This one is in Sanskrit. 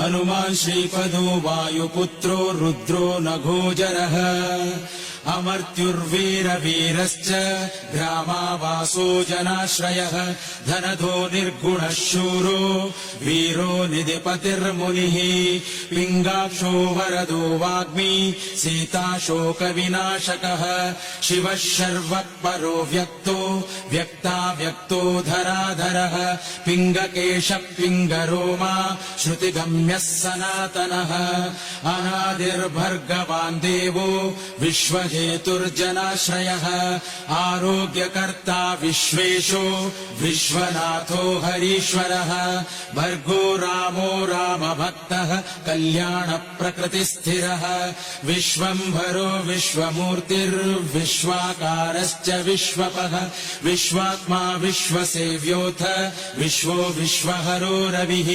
हनुमान् श्रीपदो वायुपुत्रो रुद्रो नघोजरः अमर्त्युर्वीरवीरश्च ग्रामावासो जनाश्रयः धनधो निर्गुणः शूरो वीरो निधिपतिर्मुनिः पिङ्गाक्षो वरदो वाग्मी सीताशोकविनाशकः शिवः शर्वः व्यक्तो व्यक्ताव्यक्तो धराधरः पिङ्गकेशः पिङ्गरोमा श्रुतिगम्यः सनातनः अनादिर्भर्गवान् देवो विश्वहेतुर्जनाश्रयः आरोग्यकर्ता विश्वेशो विश्वनाथो हरीश्वरः भर्गो रामो रामभक्तः कल्याणप्रकृतिस्थिरः विश्वम्भरो विश्वमूर्तिर्विश्वाकारश्च विश्वपः विश्वात्मा विश्वसेव्योऽथ विश्वो विश्वहरो रविः।